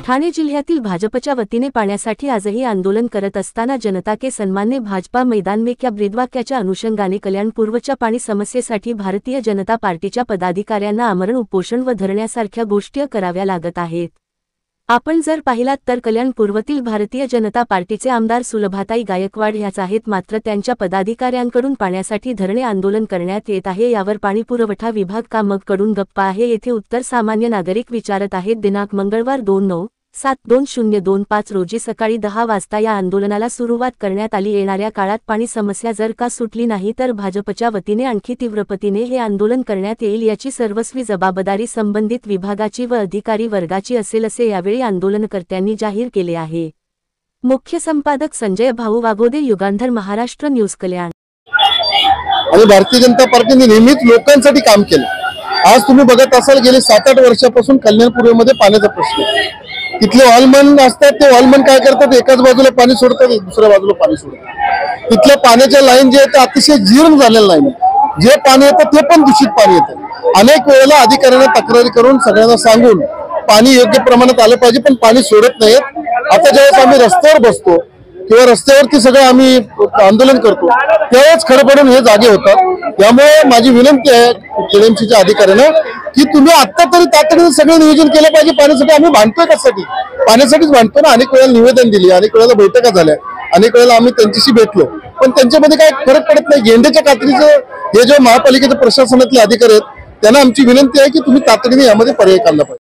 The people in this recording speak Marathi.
ठाणे जिल्ह्यातील भाजपच्या वतीने पाण्यासाठी आजही आंदोलन करत असताना जनता के सन्मानने भाजपा मैदान में क्या ब्रीदवाक्याच्या अनुषंगाने कल्याणपूर्वच्या पाणी समस्येसाठी भारतीय जनता पार्टीच्या पदाधिकाऱ्यांना आमरण उपोषण व धरण्यासारख्या गोष्टी कराव्या लागत आहेत। आपण जर पाहिलात तर कल्याणपूर्वतील भारतीय जनता पार्टीचे आमदार सुलभाताई गायकवाड ह्याच आहेत, मात्र त्यांच्या पदाधिकाऱ्यांकडून पाण्यासाठी धरणे आंदोलन करण्यात येत आहे। यावर पाणीपुरवठा विभाग का मग कडून गप्पा आहे, येथे उत्तर सामान्य नागरिक विचारत आहेत। दिनांक मंगळवार 2/9/2025 रोजी सकाळी 10 वाजता या आंदोलनाला सुरुवात करण्यात आली। येणाऱ्या काळात पाणी समस्या जर का सुटली नाही तर भाजपच्या वतीने आणखी तीव्रपतीने हे आंदोलन करण्यात येईल, याची सर्वस्वी जबाबदारी संबंधित विभागाची व अधिकारी वर्गाची असेल, असे यावेळी आंदोलनकर्त्यांनी जाहीर केले आहे। मुख्य संपादक संजय भाऊ वागोदे, युगांधर, महाराष्ट्र न्यूज, कल्याण। आणि भारतीय जनता पार्टीने नेहमीच लोकांसाठी काम केलं। आज तुम्ही बघत असाल गेले 7-8 वर्षापासून कल्याणपूर्वमध्ये पाण्याचा प्रश्न आहे। तिथले वॉलमन असतात, ते वॉलमन काय करतात, एकाच बाजूला पाणी सोडतात, दुसऱ्या बाजूला पाणी सोडतात। तिथल्या पाण्याच्या लाईन जे आहेत ते अतिशय जीर्ण झालेलं नाही, जे पाणी येतं ते पण दूषित पाणी येतं। अनेक वेळेला अधिकाऱ्यांना तक्रारी करून सगळ्यांना सांगून पाणी योग्य प्रमाणात आलं पाहिजे, पण पाणी सोडत नाहीत। आता ज्यावेळेस आम्ही रस्त्यावर बसतो किंवा रस्त्यावरती सगळं आम्ही आंदोलन करतो त्यावेळेस खरं पडून हे जागे होतात। त्यामुळे माझी विनंती आहे केएमसीच्या अधिकाऱ्यांना की तुम्ही आता तरी तातडीने सगळं नियोजन केलं पाहिजे पाण्यासाठी। आम्ही भांडतोय कशासाठी? पाण्यासाठीच भांडतो ना। अनेक वेळेला निवेदन दिली, अनेक वेळेला बैठका झाल्या, अनेक वेळेला आम्ही त्यांच्याशी भेटलो, पण त्यांच्यामध्ये काय फरक पडत नाही। गेंड्याच्या कात्रीचं हे जे महापालिकेचे प्रशासनातले अधिकारी आहेत त्यांना आमची विनंती आहे की तुम्ही तातडीने यामध्ये पर्याय काढला पाहिजे।